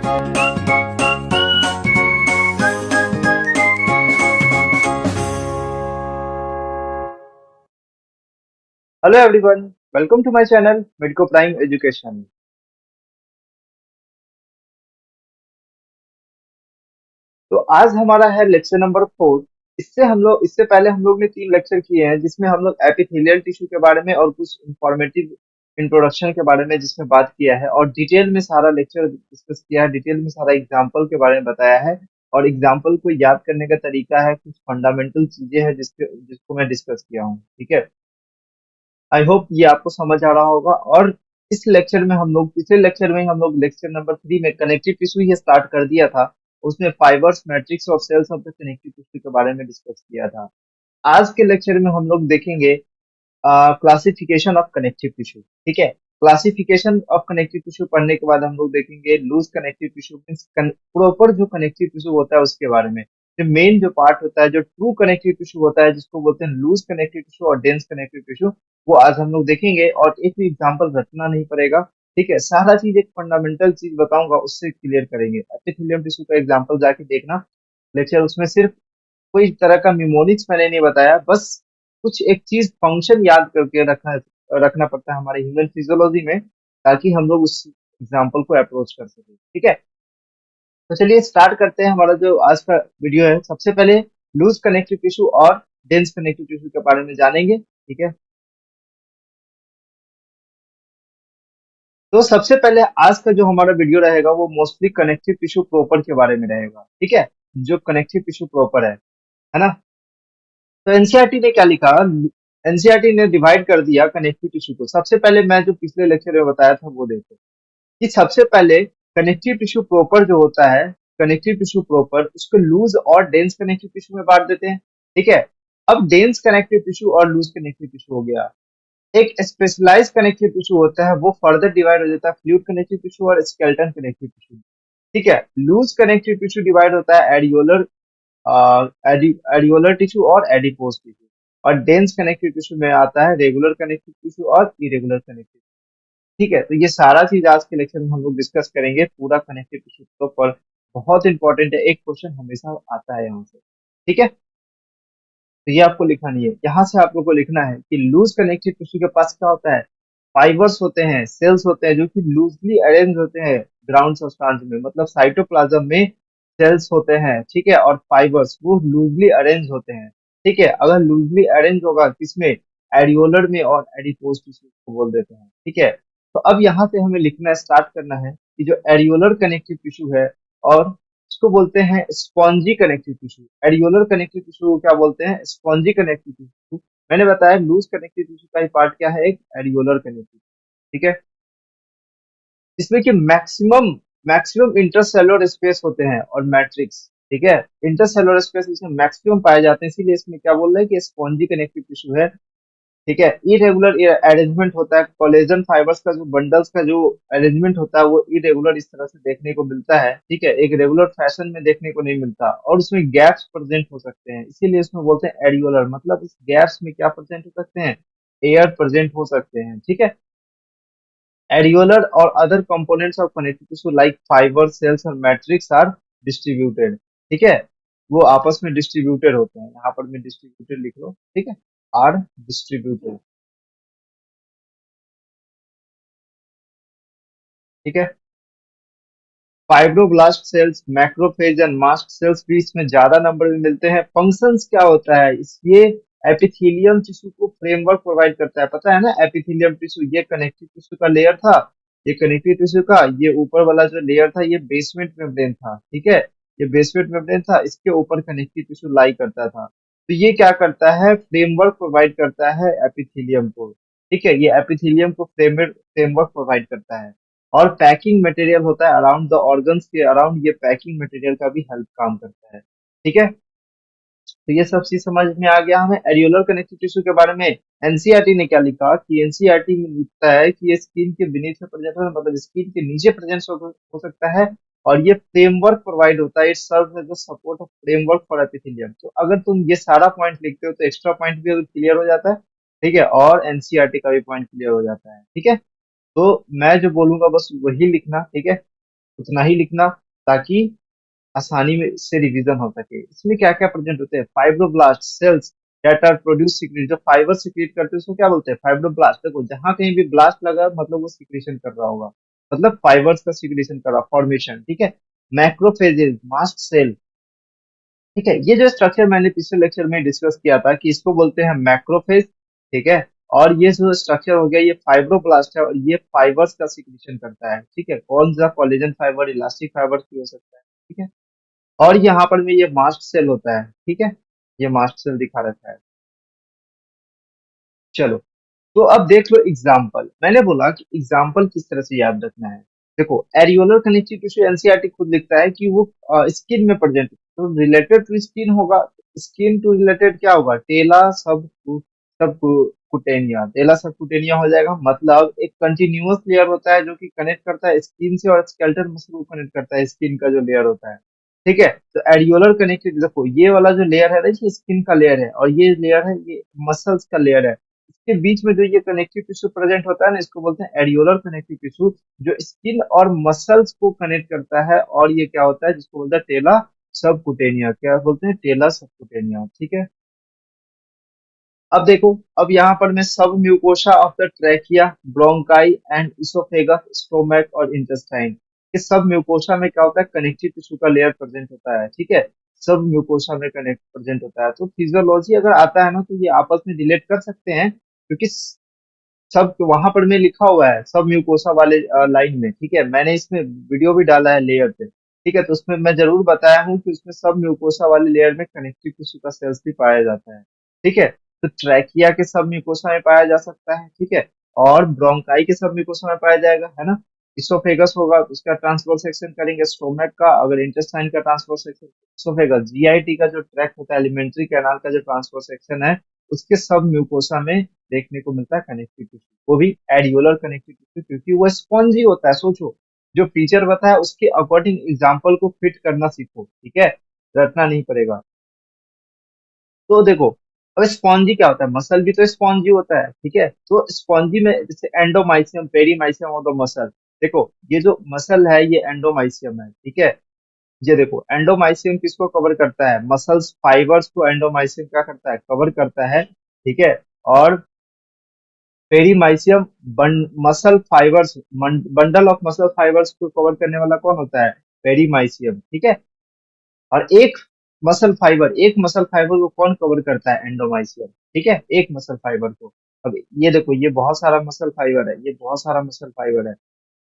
Hello everyone, welcome to my channel medico prime education. तो आज हमारा है लेक्चर नंबर 4। इससे पहले हम लोग ने 3 लेक्चर किए हैं, जिसमें हम लोग एपिथेलियल टिश्यू के बारे में और कुछ इंफॉर्मेटिव इंट्रोडक्शन के बारे में जिसमें बात किया है, और डिटेल में सारा लेक्चर डिस्कस किया है। डिटेल में सारा एग्जाम्पल के बारे में बताया है, और एग्जाम्पल को याद करने का तरीका है, कुछ फंडामेंटल चीजें हैं जिसको मैं डिस्कस किया हूँ। ठीक है, आई होप ये आपको समझ आ रहा होगा। और इस लेक्चर में हम लोग पिछले लेक्चर में हम लोग लेक्चर नंबर 3 में कनेक्टिव टिश्यू ही स्टार्ट कर दिया था। उसमें फाइबर्स, मैट्रिक्स और cells of the connective tissue के बारे में डिस्कस किया था। आज के लेक्चर में हम लोग देखेंगे क्लासिफिकेशन ऑफ कनेक्टिव टिश्यू। ठीक है, क्लासिफिकेशन ऑफ कनेक्टिव टिश्यू पढ़ने के बाद हम लोग देखेंगे loose connective tissue means proper जो कनेक्टिव टिश्यू होता है उसके बारे में। जो मेन जो पार्ट होता है, जो ट्रू कनेक्टिव टिश्यू होता है, जिसको बोलते हैं लूज कनेक्टिव टिश्यू और डेंस कनेक्टिव टिश्यू, वो आज हम लोग देखेंगे। और एक भी एग्जाम्पल रटना नहीं पड़ेगा। ठीक है, सारा चीज एक फंडामेंटल चीज बताऊंगा, उससे क्लियर करेंगे। एपिथेलियम टिश्यू का एग्जाम्पल जाके देखना लेक्चर, उसमें सिर्फ कोई तरह का मिमोनिक्स मैंने नहीं बताया, बस कुछ एक चीज फंक्शन याद करके रखना रखना पड़ता है हमारे ह्यूमन फिजियोलॉजी में, ताकि हम लोग उस एग्जाम्पल को अप्रोच कर सके। ठीक है, तो चलिए स्टार्ट करते हैं हमारा जो आज का वीडियो है। सबसे पहले लूज कनेक्टिव टिश्यू और डेंस कनेक्टिव टिश्यू के बारे में जानेंगे। ठीक है, तो सबसे पहले आज का जो हमारा वीडियो रहेगा वो मोस्टली कनेक्टिव टिश्यू प्रॉपर के बारे में रहेगा। ठीक है, जो कनेक्टिव टिश्यू प्रॉपर है ना। तो एनसीईआरटी ने क्या लिखा, एनसीईआरटी ने डिवाइड कर दिया कनेक्टिव टिश्यू को। सबसे पहले मैं जो पिछले लेक्चर में बताया था वो देखो, कि सबसे पहले कनेक्टिव टिश्यू प्रॉपर जो होता है, कनेक्टिव टिश्यू प्रॉपर, उसको लूज और डेंस कनेक्टिव टिश्यू में बांट देते हैं। ठीक है, अब डेंस कनेक्टिव टिश्यू और लूज कनेक्टिव टिश्यू हो गया। एक स्पेशलाइज कनेक्टिव टिश्यू होता है, वो फर्दर डिवाइड हो जाता है फ्लूइड कनेक्टिव टिश्यू और स्केलेटन कनेक्टिव टिश्यू। ठीक है, लूज कनेक्टिव टिश्यू डिवाइड होता है एडियोलर एडियोलर टिश्यू और एडिपोज टिश्यू, और डेंस कनेक्टिव टिश्यू में आता है रेगुलर कनेक्टिव टिश्यू और इरेगुलर कनेक्टिव। ठीक है, तो ये सारा चीज आज के लेक्चर में हम लोग डिस्कस करेंगे, पूरा कनेक्टिव टिश्यू के ऊपर। बहुत इंपॉर्टेंट है, एक क्वेश्चन हमेशा आता है यहाँ से। ठीक है, तो ये आपको लिखना नहीं है, यहाँ से आप लोग को लिखना है कि लूज कनेक्टिव टिश्यू के पास क्या होता है, फाइबर्स होते हैं, सेल्स होते हैं, जो कि लूजली अरेंज होते हैं ग्राउंड सब्सटेंस में, मतलब साइटोप्लाज्म में सेल्स होते हैं। ठीक है, और फाइबर्स वो लूजली अरेंज होते हैं। ठीक है, अगर लूजली अरेंज होगा किसमें, एडियोलर में और एडिपोज टिश्यू को बोल देते हैं। ठीक है, तो अब यहाँ से हमें लिखना स्टार्ट करना है कि जो एडियोलर कनेक्टिव टिश्यू है, और इसको बोलते हैं spongy connective tissue. Areolar connective tissue को क्या बोलते हैं, स्पॉन्जी कनेक्टिव टिश्यू। मैंने बताया लूज कनेक्टिव टिश्यू का ही पार्ट क्या है, एक एडियोलर कनेक्टिव। ठीक है, इसमें कि मैक्सिमम मैक्सिमम इंटरसेलुलर स्पेस होते हैं और मैट्रिक्स। ठीक है, इंटरसेलुलर स्पेस इसमें मैक्सिमम पाए जाते हैं, इसीलिए इसमें क्या बोल रहे हैं कि स्पॉन्जी कनेक्टिव टिश्यू है। ठीक है, इरेगुलर अरेंजमेंट होता है, कोलेजन फाइबर्स का जो बंडल्स का जो अरेंजमेंट होता है वो इरेगुलर इस तरह से देखने को मिलता है। ठीक है, एक रेगुलर फैशन में देखने को नहीं मिलता, और उसमें गैप्स प्रेजेंट हो सकते हैं, इसीलिए इसमें बोलते हैं एडियोलर, मतलब इस गैप्स में क्या प्रेजेंट हो सकते हैं, एयर प्रेजेंट हो सकते हैं। ठीक है, एडियोलर और other components of connective tissue like fibre, sales और मैट्रिक्स आर डिस्ट्रीब्यूटेड। ठीक है, वो आपस में डिस्ट्रीब्यूटेड होते हैं, यहाँ पर मैं डिस्ट्रीब्यूटेड लिख लो। ठीक है, आर डिस्ट्रीब्यूटेड। ठीक है, fibroblast cells, macrophage and mast cells भी इसमें ज्यादा नंबर में मिलते हैं। फंक्शंस क्या होता है, ये एपिथेलियम टिश्यू को फ्रेमवर्क प्रोवाइड करता है, पता है ना। एपिथेलियम टिश्यू ये कनेक्टिव टिश्यू का लेयर था, ये कनेक्टिव टिश्यू का ये ऊपर वाला जो लेयर था ये बेसमेंट मेम्ब्रेन था। ठीक है, ये बेसमेंट मेम्ब्रेन था, इसके ऊपर कनेक्टिव टिश्यू लाई करता था। तो ये क्या करता है, फ्रेमवर्क प्रोवाइड करता है एपिथेलियम को। ठीक है, ये एपिथेलियम को फ्रेमवर्क प्रोवाइड करता है। और पैकिंग मटेरियल होता है अराउंड द ऑर्गन्स के अराउंड, ये पैकिंग मटेरियल का भी हेल्प काम करता है। ठीक है, तो ये सब चीज समझ में आ गया हमें एरियोलर कनेक्टिव टिश्यू के बारे में। एनसीईआरटी ने क्या लिखा, कि एनसीईआरटी में लिखता है कि ये स्किन के बीनीथ में प्रेजेंट हो, मतलब स्किन के नीचे प्रेजेंट हो सकता है, और ये फ्रेमवर्क प्रोवाइड होता है, it serves as the support of framework for epithelium. तो अगर तुम ये सारा पॉइंट लिखते हो तो एक्स्ट्रा पॉइंट भी क्लियर हो जाता है। ठीक है, और एनसीईआरटी का भी पॉइंट क्लियर हो जाता है। ठीक है, तो मैं जो बोलूंगा बस वही लिखना। ठीक है, उतना ही लिखना, ताकि आसानी में से रिवीजन हो सके। इसमें क्या क्या प्रेजेंट होते हैं? Fibroblast cells that are produce secrete, जो फाइबर सिक्रीट करते हैं उसको क्या बोलते हैं? फाइब्रोब्लास्ट। देखो जहां कहीं भी ब्लास्ट लगा है, मतलब वो सिक्रीशन कर रहा होगा, मतलब फाइबर्स का सिक्रीशन कर रहा, फॉर्मेशन, ठीक है। मैक्रोफेजेस, मास्ट सेल, ठीक है। ये जो स्ट्रक्चर मैंने पिछले लेक्चर में डिस्कस किया था कि इसको बोलते हैं मैक्रोफेज, ठीक है। और ये जो स्ट्रक्चर हो गया ये फाइब्रोब्लास्ट है, और ये फाइबर्स का सिक्रीशन करता है, ठीक है। कौन सा? कोलेजन फाइबर, इलास्टिक फाइबर भी हो सकता है, ठीक है। और यहाँ पर में ये मास्ट सेल होता है, ठीक है। ये मास्ट सेल दिखा रखा है। चलो, तो अब देख लो एग्जाम्पल। मैंने बोला कि एग्जाम्पल किस तरह से याद रखना है। देखो एरियोलर कनेक्टिव टिश्यू, एनसीईआरटी खुद लिखता है कि वो स्किन में प्रेजेंट, तो रिलेटेड टू स्किन होगा। स्किन टू रिलेटेड क्या होगा? टेला सब सब कुटेनिया, टेला सब कुटेनिया हो जाएगा। मतलब एक कंटिन्यूअस लेयर होता है जो कि कनेक्ट करता है स्किन से, और स्केलेटल मसल को कनेक्ट करता है, स्किन का जो लेयर होता है, ठीक है। तो एरियोलर कनेक्टिव, देखो ये वाला जो लेयर है ना, ये स्किन का लेयर है, और ये लेयर है ये मसल्स का लेयर है। इसके बीच में जो ये कनेक्टिव टिश्यू प्रेजेंट होता है ना, इसको बोलते हैं एरियोलर कनेक्टिव टिश्यू, जो स्किन और मसल्स को कनेक्ट करता है। और ये क्या होता है? जिसको बोलते हैं टेला सबकुटेनिया। क्या बोलते हैं? टेला सबकुटेनिया, ठीक है। अब देखो, अब यहाँ पर मैं सब mucosa of the trachea, bronchi and oesophagus, stomach और इंटेस्टाइन, ये सब म्यूकोसा में क्या होता है? कनेक्टिव टिश्यू का लेयर प्रेजेंट होता है, ठीक है। सब म्यूकोसा में कनेक्ट प्रेजेंट होता है। तो फिजियोलॉजी अगर आता है ना, तो ये आपस में रिलेट कर सकते हैं, क्योंकि सब वहां पर में लिखा हुआ है सब म्यूकोसा वाले लाइन में, ठीक है। मैंने इसमें वीडियो भी डाला है लेयर पे, ठीक है। तो उसमें मैं जरूर बताया हूँ कि उसमें सब म्यूकोसा वाले लेयर में कनेक्टिव टिश्यू का सेल्स भी पाया जाता है, ठीक है। तो ट्रैकिया के सब म्यूकोसा में पाया जा सकता है, ठीक है। और ब्रोंकाई के सब म्यूकोसा में पाया जाएगा, है ना। इसोफेगस होगा तो उसका ट्रांसवर्स सेक्शन करेंगे, स्टोमक का, अगर इंटेस्टाइन का ट्रांसवर्स सेक्शन, इसोफेगस, जीआईटी का जो ट्रैक होता है, एलिमेंट्री कैनाल का जो ट्रांसवर्स सेक्शन है, उसके सब म्यूकोसा में देखने को मिलता है कनेक्टिव टिश्यू, वो भी एडियोलर कनेक्टिव टिश्यू, क्योंकि वो स्पॉन्जी होता है। सोचो, जो फीचर बताया उसके अकॉर्डिंग एग्जाम्पल को फिट करना सीखो, ठीक है। रटना नहीं पड़ेगा। तो देखो, अब स्पॉन्जी क्या होता है? मसल भी तो स्पॉन्जी होता है, ठीक है। तो स्पॉन्जी में जैसे एंडोमाइसियम, पेरीमाइसियम और द मसल, देखो ये जो मसल है ये एंडोमाइसियम है, ठीक है। ये देखो एंडोमाइसियम किसको कवर करता है? मसल्स फाइबर्स को एंडोमाइसियम क्या करता है? कवर करता है, ठीक है। और perimysium muscle fibres, bundle of muscle fibres को कवर करने वाला कौन होता है? पेरीमाइसियम, ठीक है। और एक मसल फाइबर को कौन कवर करता है? एंडोमाइसियम, ठीक है। एक मसल फाइबर को। अब ये देखो, ये बहुत सारा मसल फाइबर है, ये बहुत सारा मसल फाइबर है।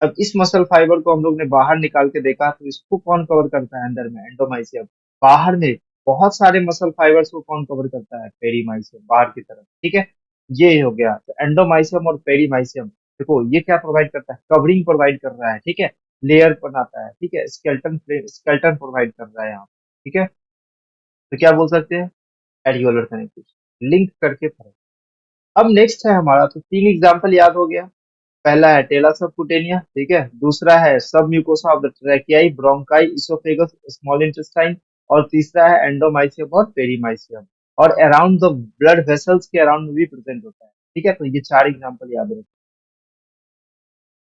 अब इस मसल फाइबर को हम लोग ने बाहर निकाल के देखा, तो इसको कौन कवर करता है? अंदर में एंडोमाइसियम, बाहर में बहुत सारे मसल फाइबर्स को कौन कवर करता है? पेरीमाइसियम, बाहर की तरफ, ठीक है। ये हो गया। तो एंडोमाइसियम और पेरीमाइसियम, देखो ये क्या प्रोवाइड करता है? कवरिंग प्रोवाइड कर रहा है, ठीक है। लेयर बनाता है, ठीक है। स्केल्टन प्रोवाइड कर रहा है यहाँ, ठीक है। तो क्या बोल सकते हैं? एरियोलर कनेक्टिविटी, लिंक करके पढ़ो। अब नेक्स्ट है हमारा, तो तीन एग्जांपल याद हो गया। पहला है टेला सबकुटेनिया, ठीक है। दूसरा है sub mucosa of the trachea, bronchi, oesophagus, small intestine. और तीसरा है एंडोमाइसियम और पेरीमाइसियम। और अराउंड द ब्लड वेसल्स के अराउंड में भी प्रेजेंट होता है, ठीक है। तो ये चार एग्जांपल याद रखो।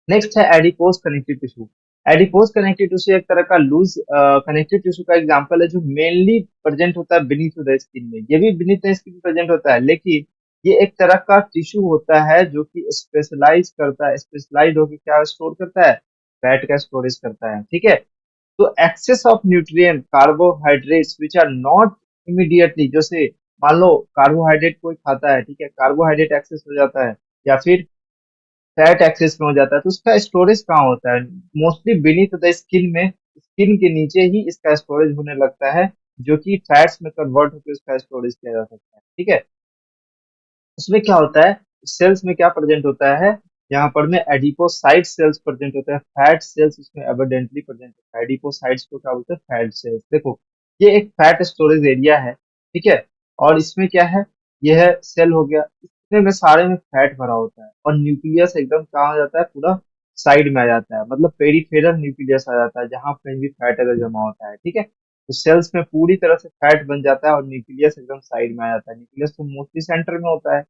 नेक्स्ट है adipose connective tissue. Adipose connective tissue एक तरह का लूज कनेक्टिव टिश्यू का एग्जांपल है, जो मेनली प्रेजेंट होता है बीनीथ द स्किन में। ये भी बीनीथ द स्किन प्रेजेंट होता है, लेकिन ये एक तरह का टिश्यू होता है जो कि स्पेशलाइज करता है, स्पेशलाइज होकर क्या स्टोर करता है? फैट का स्टोरेज करता है, ठीक है। तो excess of nutrient, carbohydrates which are not immediately, जैसे मान लो कार्बोहाइड्रेट कोई खाता है, ठीक है, कार्बोहाइड्रेट एक्सेस हो जाता है, या फिर फैट एक्सेस में हो जाता है, तो उसका स्टोरेज कहाँ होता है? मोस्टली बीनीथ द स्किन में, स्किन के नीचे ही इसका स्टोरेज होने लगता है, जो कि फैट्स में कन्वर्ट होकर उसका स्टोरेज किया जा सकता है, ठीक है। उसमें क्या होता है? सेल्स में क्या प्रेजेंट होता है? यहाँ पर में एडिपोसाइट सेल्स प्रेजेंट होता है, फैट सेल्स उसमें एविडेंटली प्रेजेंट होता है। एडिपोसाइट्स को क्या बोलते हैं? Fat cells. देखो ये एक फैट स्टोरेज एरिया है, ठीक है। और इसमें क्या है? यह है सेल हो गया, इसमें में सारे में फैट भरा होता है, और न्यूक्लियस एकदम कहाँ आ जाता है? पूरा साइड में आ जाता है, मतलब पेरिफेरल न्यूक्लियस आ जाता है, जहां कहीं भी फैट अगर जमा होता है, ठीक है। तो सेल्स में पूरी तरह से फैट बन जाता है, और न्यूक्लियस एकदम साइड में आ जाता है। न्यूक्लियस तो मोस्टली सेंटर में होता है।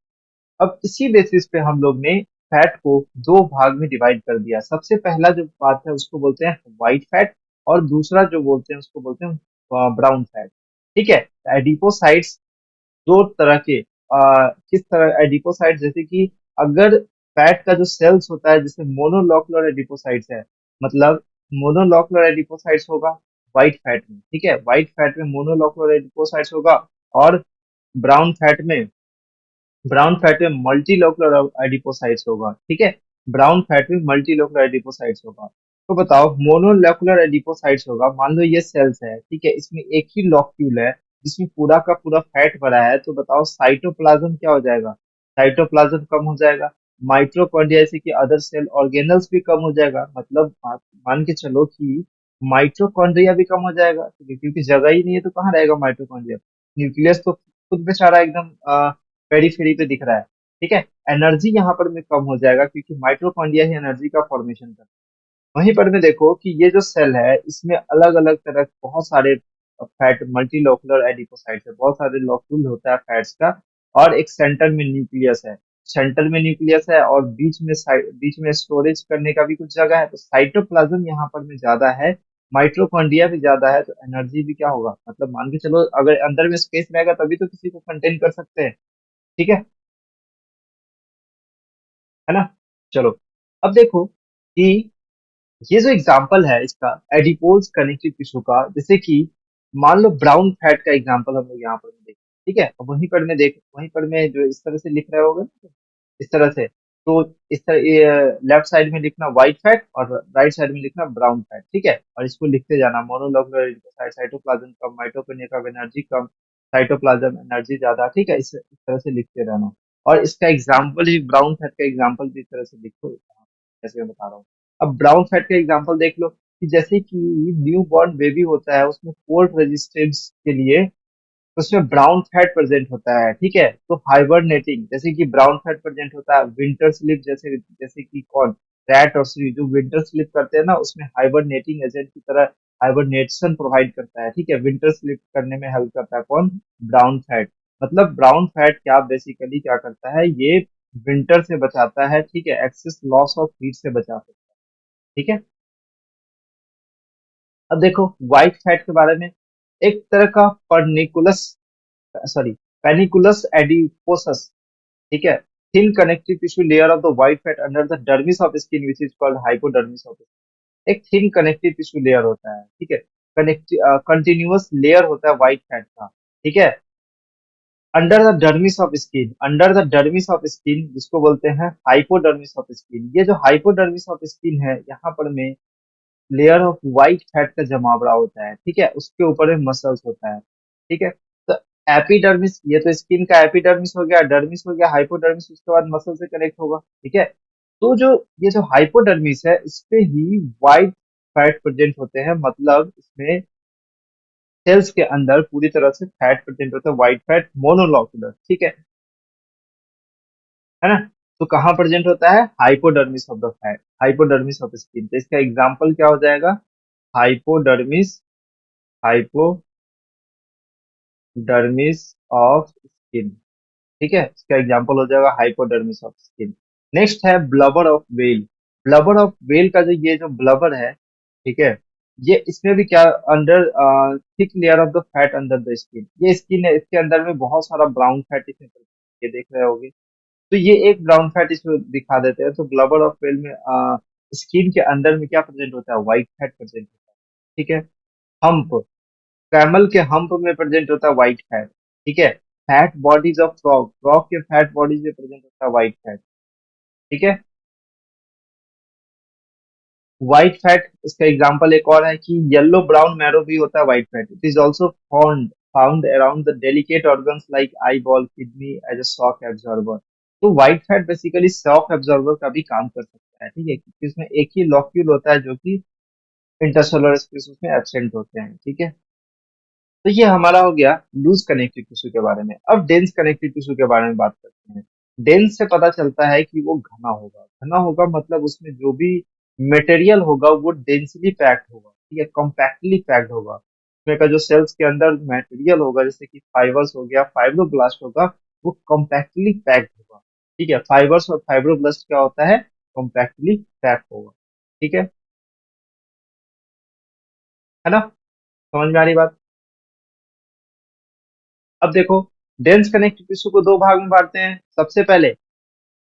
अब इसी बेसिस पे हम लोग ने फैट को दो भाग में डिवाइड कर दिया। सबसे पहला जो बात है उसको बोलते हैं व्हाइट फैट, और दूसरा जो बोलते हैं उसको बोलते हैं ब्राउन फैट। ठीक है, एडिपोसाइट्स दो तरह के, किस तरह एडिपोसाइट, जैसे कि अगर फैट का जो सेल्स होता है, जैसे मोनोलॉकुलर एडिपोसाइट्स है, मतलब मोनोलॉकुलर एडिपोसाइट्स होगा व्हाइट फैट में। ठीक है, व्हाइट फैट में मोनोलॉकुलर एडिपोसाइट्स होगा, और ब्राउन फैट में ब्राउन फैट में मल्टीलोकुलर एडिपोसाइट्स होगा। ठीक है, ब्राउन फैट में मल्टीलोकुलर एडिपोसाइट्स होगा। तो बताओ, मोनोलोकुलर एडिपोसाइट्स होगा, मान लो ये सेल्स है, ठीक है, इसमें एक ही लॉक्यूल है जिसमें पूरा का पूरा फैट भरा है, तो बताओ साइटोप्लाज्म क्या हो जाएगा? साइटोप्लाज्म कम हो जाएगा, माइटोकॉन्ड्रिया जैसे कि अदर सेल ऑर्गेनल्स भी कम हो जाएगा, मतलब मान के चलो कि माइटोकॉन्ड्रिया भी कम हो जाएगा, ठीक है, क्योंकि जगह ही नहीं है तो कहाँ रहेगा माइटोकॉन्ड्रिया? न्यूक्लियस तो खुद बेचारा एकदम पेरीफेरी पे दिख रहा है। ठीक है, एनर्जी यहाँ पर में कम हो जाएगा, क्योंकि माइटोकॉन्ड्रिया ही एनर्जी का फॉर्मेशन करता है। वहीं पर में देखो कि ये जो सेल है इसमें अलग अलग तरह बहुत सारे फैट मल्टीलोकुलर एडिपोसाइट्स है, बहुत सारे लोक्यूल होता है फैट्स का, और एक सेंटर में न्यूक्लियस है। सेंटर में न्यूक्लियस है और बीच में स्टोरेज करने का भी कुछ जगह है, तो साइटोप्लाज्म यहाँ पर में ज्यादा है, माइटोकॉन्ड्रिया भी ज्यादा है, तो एनर्जी भी क्या होगा, मतलब मान के चलो अगर अंदर में स्पेस रहेगा तभी तो किसी को कंटेन कर सकते हैं। ठीक है ना? चलो, अब देखो कि ये जो एग्जाम्पल है इसका एडिपोज कनेक्टिव टिश्यू का, जैसे कि मान लो ब्राउन फैट का एग्जाम्पल हम लोग यहाँ पर देखें। ठीक है, अब वहीं पर में जो इस तरह से लिख रहे होगा ना, इस तरह से, तो इस तरह लेफ्ट साइड में लिखना व्हाइट फैट और राइट साइड में लिखना ब्राउन फैट। ठीक है, और इसको लिखते जाना, मोनोलोकुलर साइटोप्लाज्म कम, माइटोकॉन्ड्रिया का एनर्जी कम, साइटोप्लाज्म एनर्जी ज्यादा। ठीक है, इस तरह से लिखते रहना, और इसका एग्जाम्पल ही ब्राउन फैट का एग्जाम्पल भी इस तरह से लिखो जैसे मैं बता रहा हूँ। अब ब्राउन फैट का एग्जांपल देख लो कि जैसे कि न्यू बॉर्न बेबी होता है, उसमें कोल्ड रेजिस्टेंस के लिए उसमें ब्राउन फैट प्रेजेंट होता है। ठीक है, तो हाइबरनेटिंग जैसे कि ब्राउन फैट प्रेजेंट होता है, विंटर स्लीप जैसे जैसे कि कौन, रैट और स्लीप जो विंटर स्लीप करते हैं ना, उसमें हाइबरनेटिंग एजेंट की तरह हाइबरनेशन प्रोवाइड करता है। ठीक है, विंटर स्लीप करने में हेल्प करता है कौन? Brown fat. मतलब ब्राउन फैट क्या बेसिकली क्या करता है, ये विंटर से बचाता है। ठीक है, एक्सेस लॉस ऑफ हीट से बचाता है। ठीक है, अब देखो व्हाइट फैट के बारे में, एक तरह का पर्निकुलस, सॉरी, पेनिकुलस एडिपोसस। ठीक है, thin connective tissue layer of the white fat under the dermis of skin which is called hypodermis of skin. एक थिन कनेक्टिव टिश्यू लेयर होता है, ठीक है, कंटिन्यूअस लेयर होता है व्हाइट फैट का। ठीक है, under the dermis of skin जिसको बोलते हैं हाइपोडर्मिस ऑफ स्किन। ये जो हाइपोडर्मिस ऑफ स्किन है, यहाँ पर में लेयर ऑफ व्हाइट फैट का जमावड़ा होता है। ठीक है, उसके ऊपर में मसल्स होता है। ठीक है, तो एपिडर्मिस, ये तो स्किन का एपिडर्मिस हो गया, डर्मिस हो गया, हाइपोडर्मिस उसके बाद मसल से कनेक्ट होगा। ठीक है, तो जो ये जो हाइपोडर्मिस है इस पे ही व्हाइट फैट प्रेजेंट होते हैं, मतलब इसमें सेल्स के अंदर पूरी तरह से फैट प्रेजेंट होता है, व्हाइट फैट मोनोलॉकुलर। ठीक है ना? तो कहाँ प्रेजेंट होता है? Hypodermis of the fat, hypodermis of skin. तो इसका एग्जाम्पल क्या हो जाएगा? Hypodermis, hypodermis of skin. ठीक है, इसका एग्जांपल हो जाएगा हाइपोडर्मिस ऑफ स्किन। नेक्स्ट है blubber of well. Blubber of well का जो ये जो ब्लबर है, ठीक है, ये इसमें भी क्या, under thick layer of the fat under the skin. ये स्किन है, इसके अंदर में बहुत सारा ब्राउन फैट इसमें ये देख रहे होगे। तो ये एक ब्राउन फैट इसमें दिखा देते हैं। तो ब्लबर ऑफ वेल में स्किन के अंदर में क्या प्रेजेंट होता है? व्हाइट फैट प्रेजेंट होता है। ठीक है, हम्प, कैमल के हम्प में प्रेजेंट होता है व्हाइट फैट। ठीक है, fat bodies of frog, frog के फैट बॉडीज में प्रेजेंट होता है व्हाइट फैट। ठीक है, व्हाइट फैट, इसका एग्जांपल एक और है कि येलो ब्राउन मैरो भी होता है white fat. It is also found found around the delicate organs like eyeball, kidney as a shock absorber. तो white fat basically shock absorber का भी काम कर सकता है। ठीक है, क्योंकि इसमें एक ही लॉक्यूल होता है जो कि इंटरसेलुलर स्पेस में एब्सेंट होते हैं। ठीक है, तो ये हमारा हो गया लूज कनेक्टिव टिश्यू के बारे में। अब डेंस कनेक्टिव टिश्यू के बारे में बात करते हैं। डेंस से पता चलता है कि वो घना होगा। घना होगा मतलब उसमें जो भी मटेरियल होगा वो डेंसली पैक्ड होगा। ठीक है, कॉम्पैक्टली पैक्ड होगा। उसमें का जो सेल्स के अंदर मटेरियल होगा, जैसे कि फाइबर्स हो गया, फाइब्रोब्लास्ट होगा, वो कॉम्पैक्टली पैक्ड होगा। ठीक है, फाइबर्स और फाइब्रोब्लास्ट क्या होता है, कॉम्पैक्टली पैक होगा। ठीक है ना, समझ में आ रही बात। अब देखो, डेंस कनेक्टिव टिश्यू को दो भाग में बांटते हैं। सबसे पहले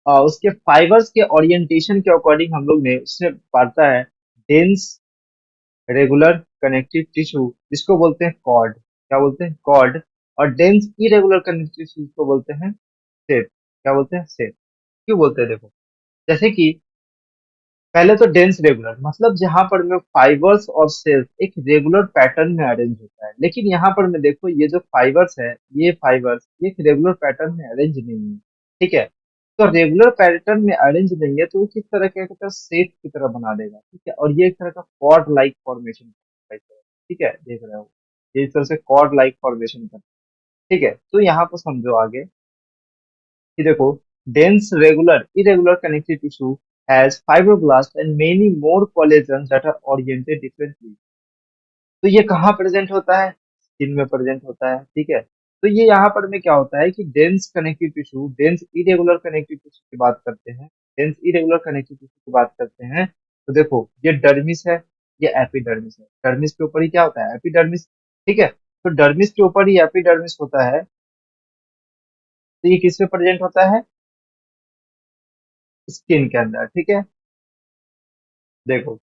उसके फाइबर्स के ओरिएंटेशन के अकॉर्डिंग हम लोग ने उससे बांटा है डेंस रेगुलर कनेक्टिव टिश्यू, जिसको बोलते हैं कॉर्ड। क्या बोलते हैं, कॉर्ड। और डेंस इरेगुलर कनेक्टिव टिश्यू को बोलते हैं सेप। क्या बोलते हैं, सेप। क्यों बोलते हैं, देखो, जैसे कि पहले तो डेंस रेगुलर मतलब जहां पर में फाइबर्स और सेल्स एक रेगुलर पैटर्न में अरेंज होता है, लेकिन यहाँ पर में देखो ये जो फाइबर्स है, ये फाइबर्स ये एक रेगुलर पैटर्न में अरेंज नहीं है। ठीक है, तो रेगुलर पैटर्न में अरेंज नहीं है तो वो किस तरह का कहता है, सेट की तरह बना देगा। ठीक है, और ये एक तरह का कॉर्ड लाइक फॉर्मेशन। ठीक है, देख रहे हो, ये इस तरह से कॉर्ड लाइक फॉर्मेशन करता है। ठीक है, तो यहाँ पर समझो आगे कि देखो, dense regular irregular connective tissue has fibroblasts and many more collagens that are oriented differently। तो ये कहाँ प्रेजेंट होता है, स्किन में प्रेजेंट होता है। ठीक है, तो ये यहाँ पर में क्या होता है कि dense connective tissue, dense irregular connective tissue की बात करते हैं, डेंस इरेगुलर कनेक्टिव टिश्यू की बात करते हैं, तो देखो ये डर्मिस है, ये एपिडर्मिस है। डर्मिस के ऊपर ही क्या होता है, एपिडर्मिस। ठीक है, तो डर्मिस के ऊपर ही एपिडर्मिस होता है, तो ये किस में प्रेजेंट होता है, स्किन के अंदर। ठीक है, देखो,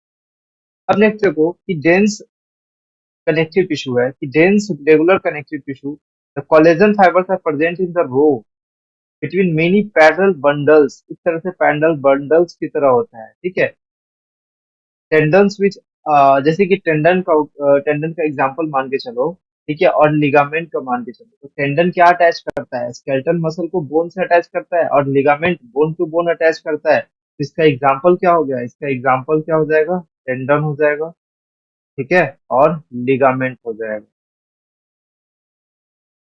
अब नेक्स्ट देखो कि डेंस कनेक्टिव टिश्यू है, कि dense regular connective tissue, the collagen fibres are present in the row between many parallel bundles, इस तरह से पैरेलल बंडल्स की तरह होता है। ठीक है, टेंडन्स विच, जैसे कि टेंडन का एग्जांपल मान के चलो। ठीक है, और लिगामेंट का मान के चलो, तो टेंडन क्या अटैच करता है, स्केलेटल मसल को बोन से अटैच करता है, और ligament bone to bone attach करता है। तो इसका एग्जांपल क्या हो गया, इसका एग्जांपल क्या हो जाएगा, टेंडन हो जाएगा। ठीक है, और लिगामेंट हो जाएगा।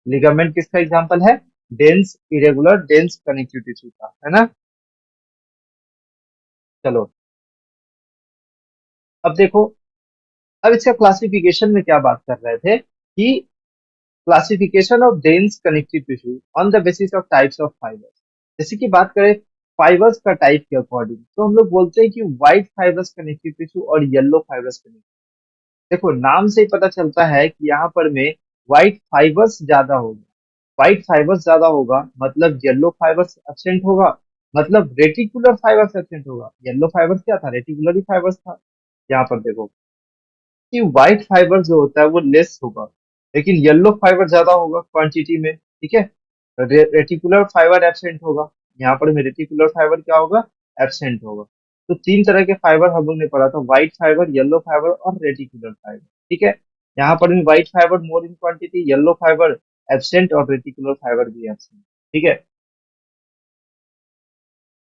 लिगामेंट किसका एग्जांपल है, dense irregular dense connective tissue का, है ना। चलो, अब देखो, अब इसका क्लासिफिकेशन में क्या बात कर रहे थे कि classification of dense connective tissue on the basis of types of fibres. जैसे कि बात करें फाइबर्स का टाइप के अकॉर्डिंग, तो हम लोग बोलते हैं कि व्हाइट फाइबर्स कनेक्टिव टिश्यू और येलो फाइबर्स कनेक्टिव। देखो, नाम से ही पता चलता है कि यहाँ पर में व्हाइट फाइबर्स ज्यादा होगा। व्हाइट फाइबर्स ज्यादा होगा मतलब येलो फाइबर्स एब्सेंट होगा, मतलब रेटिकुलर फाइबर्स एब्सेंट होगा। येलो फाइबर्स क्या था, रेटिकुलर ही फाइबर्स था। यहाँ पर देखो कि व्हाइट फाइबर जो होता है वो लेस होगा, लेकिन येलो फाइबर ज्यादा होगा क्वांटिटी में। ठीक है, रेटिकुलर फाइबर एब्सेंट होगा, यहाँ पर में रेटिकुलर फाइबर क्या होगा, एब्सेंट होगा। तो तीन तरह के फाइबर हम लोग ने पढ़ा था, व्हाइट फाइबर, येलो फाइबर और रेटिकुलर फाइबर। ठीक है, यहाँ पर भी white fibre more in quantity, yellow fibre absent और रेटिकुलर फाइबर भी एब्सेंट। ठीक है,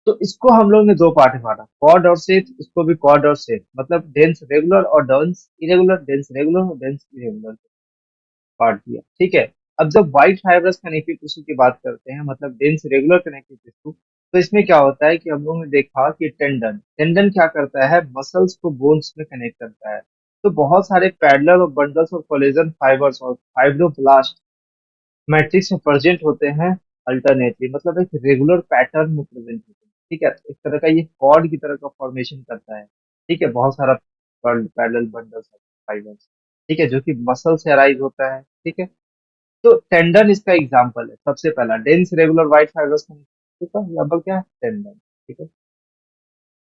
तो इसको हम लोग ने दो पार्ट में बांटा, कॉर्ड और सेट। इसको भी कॉर्ड और सेट मतलब डेंस रेगुलर और डेंस इरेगुलर, डेंस रेगुलर और डेंस इरेगुलर पार्ट दिया। ठीक है, अब जब व्हाइट फाइब्रस कनेक्टिव टिश्यू की बात करते हैं मतलब डेंस रेगुलर कनेक्टिव टिश्यू, तो इसमें क्या होता है कि हम लोगों ने देखा कि टेंडन टेंडन क्या करता है, मसल्स को बोन्स में कनेक्ट करता है। तो बहुत सारे पैरेलल और बंडल्स और कोलेजन फाइबर्स और फाइब्रोब्लास्ट मैट्रिक्स में प्रेजेंट होते हैं अल्टरनेटली, मतलब एक रेगुलर पैटर्न में प्रेजेंट होते हैं। ठीक है, एक तरह का ये कॉर्ड की तरह का फॉर्मेशन करता है। ठीक है, बहुत सारा पैरेलल बंडल्स फाइबर्स, ठीक है, जो कि मसल से अराइज होता है। ठीक है, तो टेंडन इसका एग्जाम्पल है। सबसे पहला डेंस रेगुलर व्हाइट फाइबर्स का एग्जाम्पल क्या है, टेंडन। ठीक है,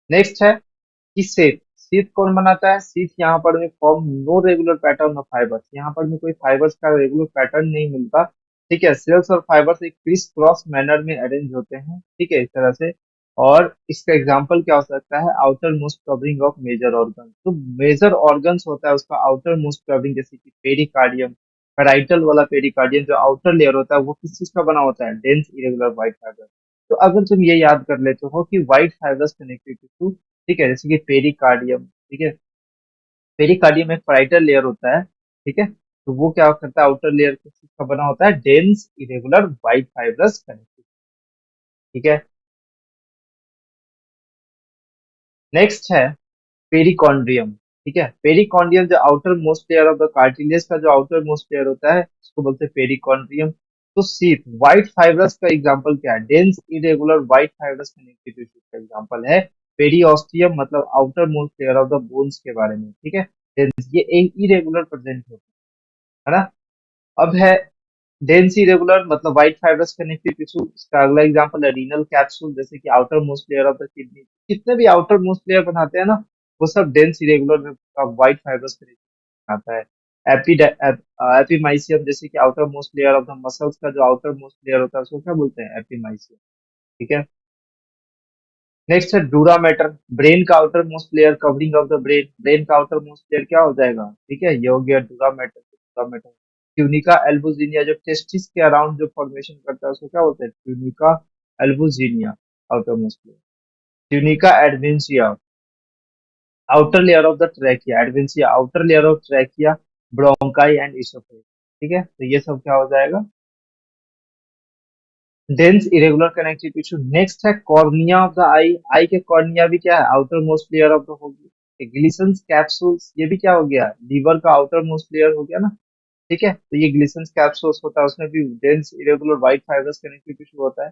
नेक्स्ट है कि सेट। सीट कौन बनाता है, सीट यहाँ पर में form no regular pattern of fibres, यहाँ पर में कोई फाइबर्स का रेगुलर पैटर्न नहीं मिलता। ठीक है, सेल्स और फाइबर्स एक क्रिस क्रॉस मैनर में अरेंज होते हैं। ठीक है, इस तरह से। और इसका एग्जांपल क्या हो सकता है, outermost covering of major organ. तो मेजर ऑर्गन्स होता है उसका आउटर मोस्ट कवरिंग, जैसे कि पेरिकार्डियम, पेराइटल वाला पेरिकार्डियम जो आउटर लेयर होता है वो किस चीज का बना होता है, डेंस इरेगुलर व्हाइट फाइबर। तो अगर तुम ये याद कर लेते हो कि व्हाइट फाइबर्स कनेक्टेड टू, ठीक है, जैसे कि पेरिकार्डियम। ठीक है, पेरिकार्डियम एक पेराइटल लेयर होता है। ठीक है, तो वो क्या करता है, आउटर लेयर का बना होता है dense irregular white fibrous connective. ठीक है, नेक्स्ट है पेरिकॉन्ड्रियम। ठीक है, पेरिकॉन्ड्रियम जो outer most layer of the cartilage का जो आउटर मोस्ट लेयर होता है उसको बोलते हैं पेरिकॉन्ड्रियम। तो सीट व्हाइट फाइब्रस का एग्जांपल क्या है? Dense irregular white fibrous connective tissue का एग्जांपल है पेरिओस्टियम, मतलब outer most layer of the bones के बारे में, ठीक है। डेंस ये इरेगुलर प्रेजेंट होता है ना। अब है डेंस इरेगुलर मतलब व्हाइट फाइब्रस कनेक्टिव टिश्यू, इसका अगला एग्जांपल है रीनल कैप्सूल, जैसे कि outer most layer of the kidney. जितने भी आउटर मोस्ट लेयर बनाते हैं ना, वो सब डेंस इरेगुलर का व्हाइट फाइब्रस कनेक्टिव आता है। एपीमाइसियम, जैसे कि outer most layer of the muscles का जो आउटर मोस्ट लेयर होता है उसको क्या बोलते हैं? एपीमाइसियम, ठीक है। नेक्स्ट है डूरा मैटर, ब्रेन का outermost layer, covering of the brain, brain का आउटर मोस्ट लेयर क्या हो जाएगा? ठीक है, ये हो गया dura mater. Dura mater. Tunica albuginea, जो टेस्टिस के अराउंड जो फॉर्मेशन करता है उसको क्या बोलते हैं? Tunica albuginea, outermost layer. Tunica adventitia, outer layer of the trachea, adventitia outer layer of trachea, bronchi and oesophagus, ठीक है। तो ये सब क्या हो जाएगा? Dense irregular connective tissue. Next है कॉर्निया ऑफ द आई, आई के कॉर्निया भी क्या है? Outermost layer of the होगी। ग्लिसन्स कैप्सूल्स, ये भी क्या हो गया? लीवर का आउटर मोस्ट लेयर हो गया ना, ठीक है। तो ये ग्लिसन्स कैप्सूल्स होता है, उसमें भी dense irregular white fibrous connective tissue होता है।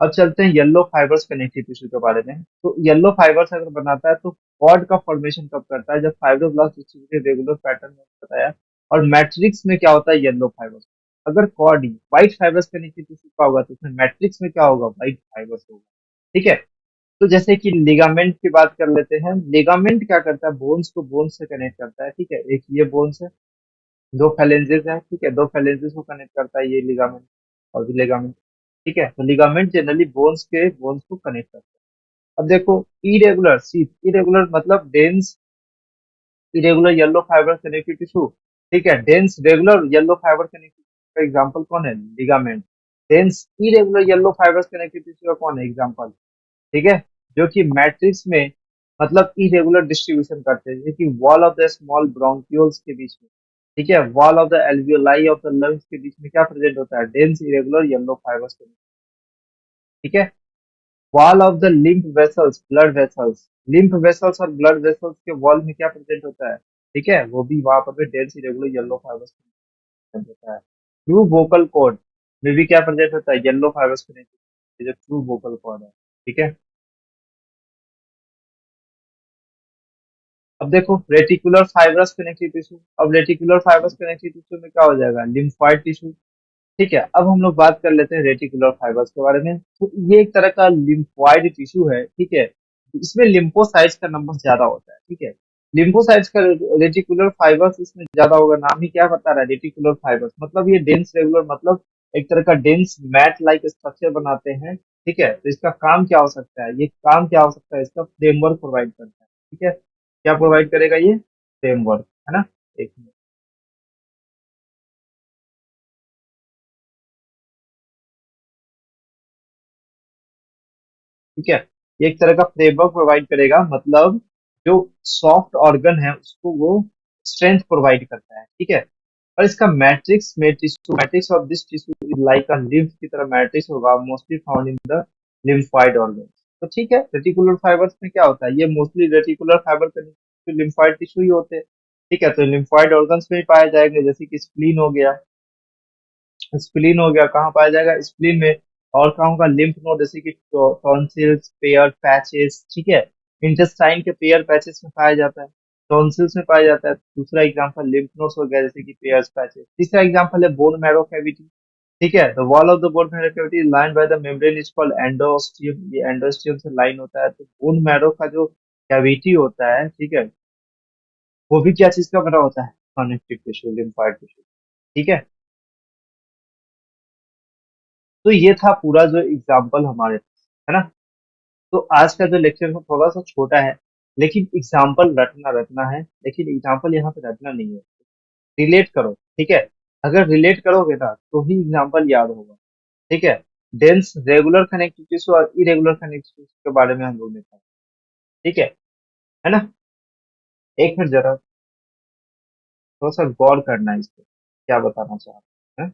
अब चलते हैं येलो फाइबर्स कनेक्टिव टिश्यू के बारे में। तो येलो फाइबर्स अगर बनाता है तो कॉर्ड का फॉर्मेशन कब करता है? जब फाइब्रोब्लास्ट डिस्ट्रीब्यूटेड रेगुलर पैटर्न में बताया। और मैट्रिक्स में क्या होता है? Yellow fibres. अगर cord white fibres connective tissue का होगा तो उसमें मैट्रिक्स में क्या होगा? व्हाइट फाइबर्स होगा, ठीक है। तो जैसे कि लिगामेंट की बात कर लेते हैं। लिगामेंट क्या करता है? बोन्स को बोन्स से कनेक्ट करता है, ठीक है। एक ये बोन्स है, दो फैलेंजेस है, ठीक है, दो फैलेंजेस को कनेक्ट करता है ये लिगामेंट, और भी लिगामेंट, ठीक है। तो लिगामेंट जनरली बोन्स को कनेक्ट करता है। अब देखो इरेगुलर, सी इरेगुलर मतलब dense irregular yellow fibre connective tissue, ठीक है। Dense regular yellow fibre connective का एग्जांपल कौन है? Ligament. Dense irregular yellow fibre connective tissue का कौन है एग्जांपल? ठीक है, जो कि मैट्रिक्स में मतलब इरेगुलर डिस्ट्रीब्यूशन करते हैं, जैसे कि wall of the small bronchioles के बीच में, ठीक है, wall of the alveoli of the lungs के बीच में क्या प्रेजेंट होता है? डेंस इरेगुलर येलो फाइबर्स, ठीक है। Wall of the lymph vessels, blood vessels, lymph vessels और ब्लड वेसल्स के वॉल में क्या प्रेजेंट होता है? ठीक है, वो भी वहां पर भी dense irregular yellow fibres present होता है। ट्रू वोकल कॉर्ड में भी क्या प्रेजेंट होता है? येलो फाइबर्स प्रेजेंट, जो ट्रू वोकल कॉर्ड है, ठीक है। अब देखो रेटिकुलर फाइब्रस कनेक्टिव टिश्यू। अब रेटिकुलर फाइब्रस कनेक्टिव टिश्यू में क्या हो जाएगा? लिम्फोइड टिश्यू, ठीक है। अब हम लोग बात कर लेते हैं रेटिकुलर फाइबर्स के बारे में। तो ये एक तरह का लिम्फोइड टिश्यू है, ठीक है। इसमें लिम्फोसाइट्स का नंबर ज्यादा होता है, ठीक है। लिम्फोसाइट्स का रेटिकुलर फाइबर्स इसमें ज्यादा होगा। नाम ही क्या बता रहा है? रेटिकुलर फाइबर्स मतलब ये डेंस रेगुलर, मतलब एक तरह का डेंस मैट लाइक स्ट्रक्चर बनाते हैं, ठीक है। तो इसका काम क्या हो सकता है? ये काम क्या हो सकता है? इसका फ्रेमवर्क प्रोवाइड करता है, ठीक है। क्या प्रोवाइड करेगा ये? फ्रेमवर्क, है ना। एक मिनट, ठीक है। ये एक तरह का फ्रेमवर्क प्रोवाइड करेगा, मतलब जो सॉफ्ट ऑर्गन है उसको वो स्ट्रेंथ प्रोवाइड करता है, ठीक है। और इसका मैट्रिक्स में tissue, matrix of this tissue is like a lymph की तरह मैट्रिक्स होगा, mostly found in the lymphoid organ. तो ठीक है, रेटिकुलर फाइबर्स में क्या होता है? ये मोस्टली रेटिकुलर फाइबर का लिम्फोइड टिश्यू ही होते हैं, ठीक है। तो लिम्फोइड ऑर्गन्स में ही पाए जाएंगे, जैसे कि स्प्लीन हो गया। स्प्लीन हो गया, कहाँ पाया जाएगा? स्प्लीन में। और कहाँ होगा? लिम्फ नोड, जैसे कि टॉन्सिल्स, पेयर पैचेस, ठीक है। इंटेस्टाइन के पेयर पैचेस में पाया जाता है, टॉन्सिल्स में पाया जाता है। दूसरा एग्जांपल लिम्फ नोड्स हो गया, जैसे कि पेयर्स पैचेस। तीसरा एग्जांपल है बोन मैरो कैविटी, ठीक है। The wall of the bone marrow cavity is line by the membrane is called endosteum, ये एंडोस्टियम से लाइन होता है। तो बोन मैरो का जो कैविटी होता है, ठीक है, वो भी क्या चीज का बना होता है? कनेक्टिव टिश्यू, लिम्फोइड टिश्यू, ठीक है। तो ये था पूरा जो एग्जाम्पल हमारे पास, है ना। तो आज का जो लेक्चर है थोड़ा सा छोटा है, लेकिन एग्जाम्पल रटना रटना है, लेकिन एग्जाम्पल यहाँ पे रटना नहीं है। रिलेट करो, ठीक है। अगर रिलेट करोगे ना तो ही एग्जाम्पल याद होगा, ठीक है। डेंस रेगुलर कनेक्टिव टिश्यू और इरेगुलर कनेक्टिव टिश्यू के बारे में हम लोग ने कहा, ठीक है ना। एक मिनट जरा, थोड़ा सा गौर करना है इस पे, क्या बताना चाह रहे हैं।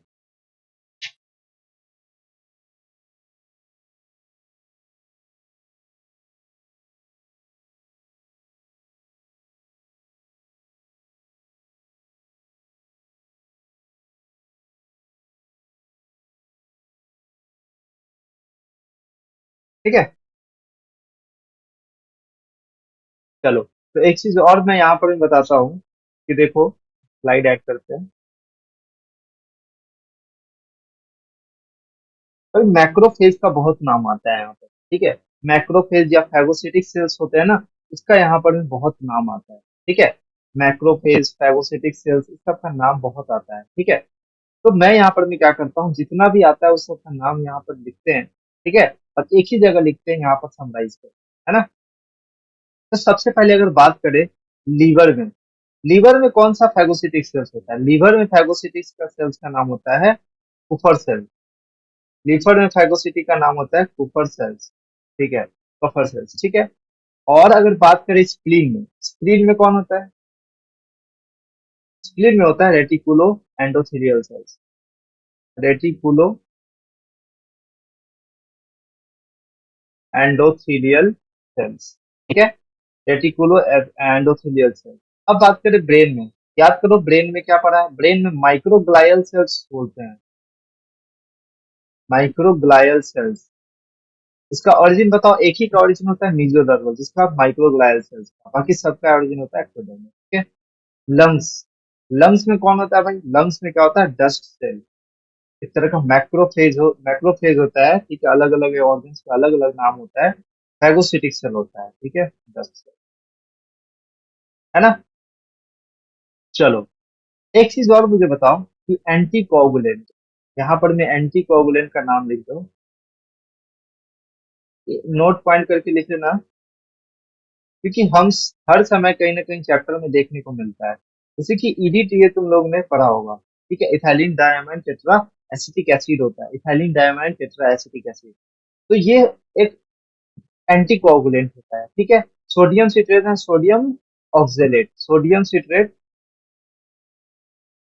ठीक है। चलो, तो एक चीज और मैं यहाँ पर भी बताता हूँ कि देखो, स्लाइड ऐड करते हैं। और मैक्रोफेज का बहुत नाम आता है यहाँ पर, ठीक है। मैक्रोफेज या फैगोसिटिक सेल्स होते हैं ना, इसका यहाँ पर भी बहुत नाम आता है, ठीक है। मैक्रोफेज, फैगोसिटिक सेल्स, इस सब का नाम बहुत आता है, ठीक है। तो मैं यहाँ पर भी क्या करता हूँ, जितना भी आता है उस सब का नाम यहाँ पर लिखते हैं, ठीक है। और एक ही जगह लिखते हैं, यहाँ पर समराइज करते हैं, है ना। तो सबसे पहले अगर बात करें लीवर में, लीवर में कौन सा फैगोसिटिक सेल्स होता है? लीवर में फैगोसिटिक का सेल्स का नाम होता है कुफर सेल। लीवर में फैगोसिटी का नाम होता है कुफर सेल्स, ठीक है, कफर सेल्स, ठीक है। और अगर बात करें स्प्लीन में, स्प्लीन में कौन होता है? स्प्लीन में होता है reticulo endothelial cells, reticulo endothelial cells, ठीक है, रेटिकुलो एंडोथेलियल सेल्स। अब बात करें ब्रेन में, याद करो ब्रेन में क्या पढ़ा है? ब्रेन में माइक्रोग्लाइयल सेल्स बोलते हैं, माइक्रोग्लाइयल सेल्स। इसका ओरिजिन बताओ, एक ही का ओरिजिन होता है मीजोडर्मल, जिसका माइक्रोग्लाइयल सेल्स का, बाकी सबका ओरिजिन होता है एक्टोडर्मल, ठीक है। लंग्स, लंग्स में कौन होता है भाई? लंग्स में क्या होता है? Dust cell. एक तरह का मैक्रोफेज होता है, ठीक है। अलग अलग ऑर्गन्स का अलग अलग नाम होता है। फैगोसिटिक सेल होता है, ठीक है, डस्ट सेल, है ना। चलो, एक चीज और मुझे बताओ कि एंटी कोगुलेंट, यहाँ पर मैं एंटी कोगुलेंट का नाम लिख दो, नोट पॉइंट करके लिख लेना, क्योंकि हम हर समय कहीं ना कहीं चैप्टर में देखने को मिलता है। जैसे कि ईडीटीए तुम लोग ने पढ़ा होगा, ठीक है, ethylene diamine tetra acetic acid होता है, ethylene diamine tetra acetic acid. तो ये एक एंटीकोगुलेंट होता है, ठीक है। सोडियम सिट्रेट है, sodium oxalate, sodium citrate,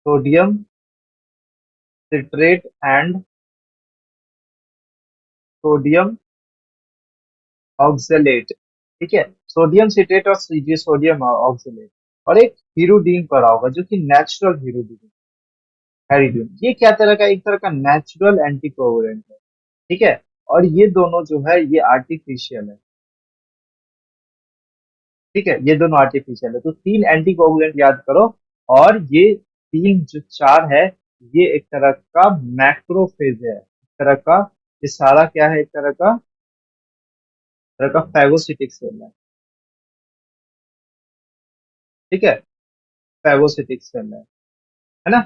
sodium citrate and sodium oxalate, ठीक है। सोडियम सिट्रेट और सोडियम ऑक्जेलेट। और एक हीरोडीन पड़ा होगा, जो कि नेचुरल हीरोडीन, हेरिडीन, ये क्या तरह का, एक तरह का नेचुरल एंटीकोगुलेंट है, ठीक है। और ये दोनों जो है ये आर्टिफिशियल है, ठीक है, ये दोनों आर्टिफिशियल है। तो तीन एंटीकोगुलेंट याद करो। और ये तीन जो चार है, ये एक तरह का मैक्रोफेज है, एक तरह का, ये सारा क्या है, एक तरह का फैगोसिटिक सेल है, ठीक है, फैगोसिटिक सेल है ना।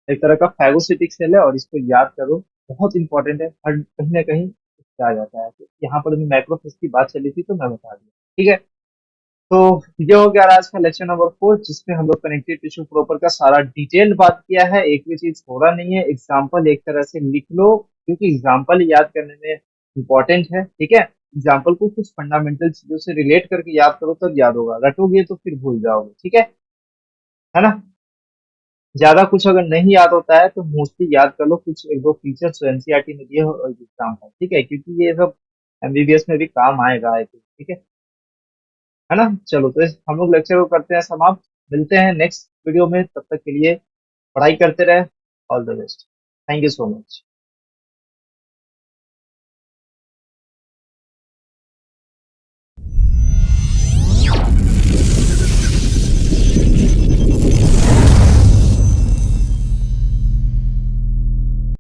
एक तरह का फैगोसिटिक सेल है, और इसको याद करो, बहुत इंपॉर्टेंट है, हर कहीं ना कहीं इससे आ जाता है। तो यहाँ पर भी मैक्रोफेज की बात चली थी तो मैं बता दिया, ठीक है। तो ये हो गया आज का लेक्चर नंबर 4, जिसमें हम लोग कनेक्टिव टिश्यू प्रॉपर का सारा डिटेल बात किया है। एक भी चीज छोड़ा नहीं है। एग्जाम्पल एक तरह से लिख लो, क्योंकि एग्जाम्पल याद करने में इंपॉर्टेंट है, ठीक है। एग्जाम्पल को कुछ फंडामेंटल चीजों से रिलेट करके याद करो, तब याद होगा, रटोगे तो फिर भूल जाओगे, ठीक है ना। ज्यादा कुछ अगर नहीं याद होता है तो मोस्टली याद कर लो कुछ एक दो फीचर्स जो एनसीईआरटी में दिए हो एग्जाम का, ठीक है, क्योंकि ये सब एमबीबीएस में भी काम आएगा, आई थिंक, ठीक है ना। चलो, तो हम लोग लेक्चर को करते हैं समाप्त, मिलते हैं नेक्स्ट वीडियो में, तब तक के लिए पढ़ाई करते रहे। All the best, thank you so much.